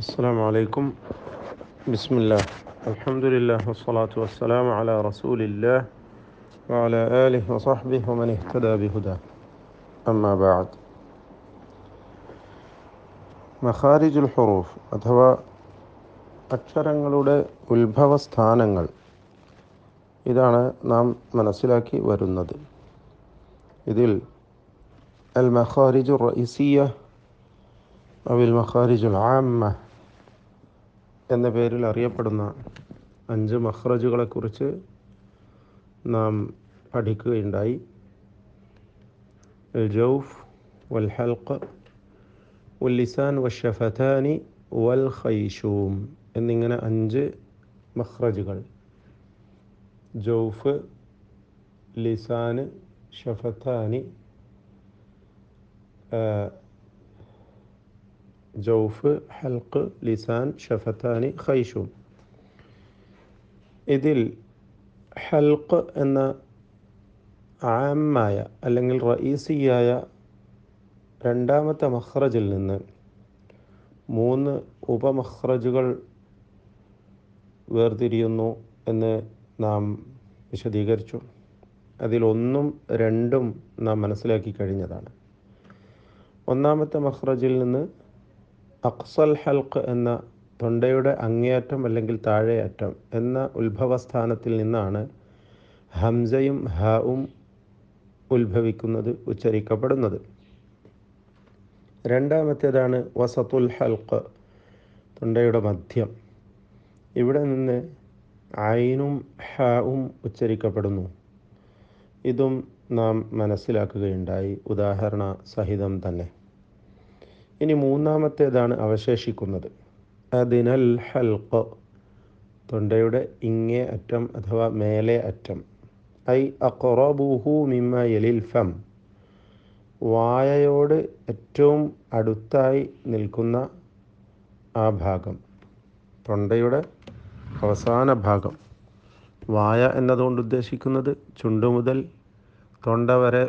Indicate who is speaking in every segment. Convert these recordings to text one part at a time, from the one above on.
Speaker 1: السلام عليكم. بسم الله، الحمد لله والصلاة والسلام على رسول الله وعلى آله وصحبه ومن اهتدى بهداه. أما بعد. മഖാരിജുൽ ഹുറൂഫ് അഥവാ അക്ഷരങ്ങളുടെ ഉത്ഭവസ്ഥാനങ്ങൾ, ഇതാണ് നാം മനസ്സിലാക്കി വരുന്നത്. ഇതിൽ അൽ മഖാരിജുർ റഈസിയ്യ അവിൽ മഖാരിജുൽ ആമ്മ എന്ന പേരിൽ അറിയപ്പെടുന്ന 5 മഖ്റജുകളെക്കുറിച്ച് നാം പഠിക്കുകയുണ്ടായി. അൽ ജൗഫ് വൽ ഹൽഖ് വൽ ലിസാൻ വൽ ഷഫതാനി വൽ ഖൈശൂം എന്നിങ്ങനെ 5 മഖ്റജുകൾ. ജൗഫ്, ലിസാന്, ഷഫതാനി, ജൗഫ്, ഹൽഖ്, ലിസാൻ, ഷഫതാനി, ഖൈശൂം. ഇതിൽ ഹൽഖ് എന്ന ആമായ അല്ലെങ്കിൽ റഈസിയായ രണ്ടാമത്തെ മഖ്റജിൽ നിന്ന് 3 ഉപമഖ്റജുകൾ വേർതിരിയുന്നു എന്ന് നാം വിശദീകരിച്ചു. അതിൽ 1ഉം 2ഉം നാം മനസ്സിലാക്കി കഴിഞ്ഞതാണ്. ഒന്നാമത്തെ മഖ്റജിൽ നിന്ന് അഖ്സൽ ഹൽഖ് എന്ന തൊണ്ടയുടെ അങ്ങേയറ്റം അല്ലെങ്കിൽ താഴെയറ്റം എന്ന ഉത്ഭവസ്ഥാനത്തിൽ നിന്നാണ് ഹംസയും ഹാവും ഉത്ഭവിക്കുന്നത്, ഉച്ചരിക്കപ്പെടുന്നത്. രണ്ടാമത്തേതാണ് വസത്തുൽ ഹൽഖ്, തൊണ്ടയുടെ മധ്യം. ഇവിടെ നിന്ന് ഐനും ഹാവും ഉച്ചരിക്കപ്പെടുന്നു. ഇതും നാം മനസ്സിലാക്കുകയുണ്ടായി, ഉദാഹരണ സഹിതം തന്നെ. ഇനി മൂന്നാമത്തേതാണ് അവശേഷിക്കുന്നത്, അദ്നൽ ഹൽഖ്, തൊണ്ടയുടെ ഇങ്ങേ അറ്റം അഥവാ മേലെ അറ്റം. ഐ അഖ്റബുഹു മിമ്മ യലിൽ ഫം, വായയോട് ഏറ്റവും അടുത്തായി നിൽക്കുന്ന ആ ഭാഗം, തൊണ്ടയുടെ അവസാന ഭാഗം. വായ എന്നതുകൊണ്ട് ഉദ്ദേശിക്കുന്നത് ചുണ്ടു മുതൽ തൊണ്ട വരെ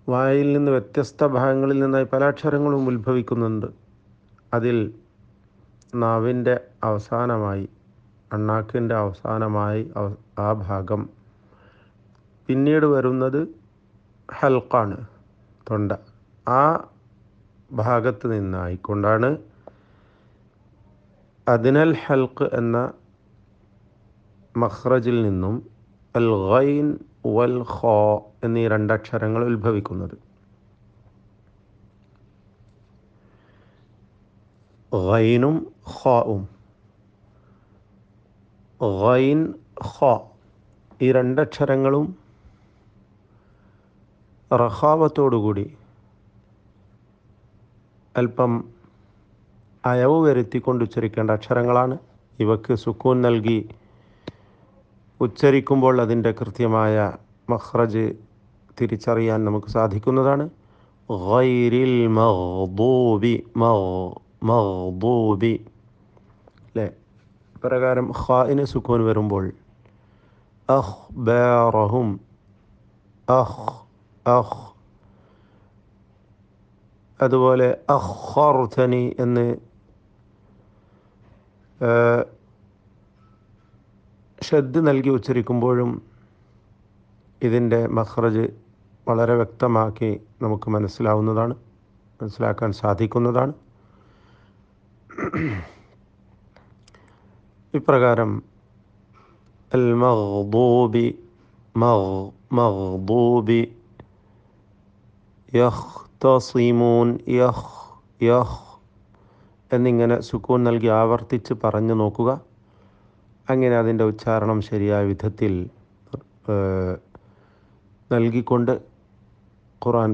Speaker 1: വായയിൽ നിന്ന് വ്യത്യസ്ത ഭാഗങ്ങളിൽ നിന്നായി പല അക്ഷരങ്ങളും ഉത്ഭവിക്കുന്നുണ്ട്. അതിൽ നാവിൻ്റെ അവസാനമായി, അണ്ണാക്കിൻ്റെ അവസാനമായി ആ ഭാഗം. പിന്നീട് വരുന്നത് ഹൽഖാണ്, തൊണ്ട. ആ ഭാഗത്ത് നിന്നായിക്കൊണ്ടാണ് അദ്നൽ ഹൽഖ് എന്ന മഖ്റജിൽ നിന്നും അൽ ഗൈൻ വൽ ഖാ എന്നീ 2 അക്ഷരങ്ങൾ ഉത്ഭവിക്കുന്നത്. ഗൈനും ഖാവും. ഗൈൻ, ഖാ ഈ 2 അക്ഷരങ്ങളും റഖാവത്തോടുകൂടി അല്പം അയവ് വരുത്തിക്കൊണ്ട് ഉച്ചരിക്കേണ്ട അക്ഷരങ്ങളാണ്. ഇവക്ക് സുക്കൂൻ നൽകി ഉച്ചരിക്കുമ്പോൾ അതിൻ്റെ കൃത്യമായ മഖ്റജ് തിരിച്ചറിയാൻ നമുക്ക് സാധിക്കുന്നതാണ്. ഗൈരിൽ മഗ്ദൂബി, മഗ്ദൂബി അല്ലേ. പ്രകാരം ഖാഇന് സുക്കൂൻ വരുമ്പോൾ അഖ്ബാറഹും, അഖ്. അതുപോലെ അഖർതനി എന്ന് ഷദ് നൽകി ഉച്ചരിക്കുമ്പോഴും ഇതിൻ്റെ മഖ്റജ് വളരെ വ്യക്തമാക്കി നമുക്ക് മനസ്സിലാക്കാൻ സാധിക്കുന്നതാണ്. ഇപ്രകാരം അൽ മഗ്ദൂബി, മഗ്ദൂബി, യഖ്തസിമൂൻ, യഖ് എന്നിങ്ങനെ സുക്കൂൻ നൽകി ആവർത്തിച്ച് പറഞ്ഞു നോക്കുക. അങ്ങനെ അതിൻ്റെ ഉച്ചാരണം ശരിയായ വിധത്തിൽ നൽകിക്കൊണ്ട് ഖുർആൻ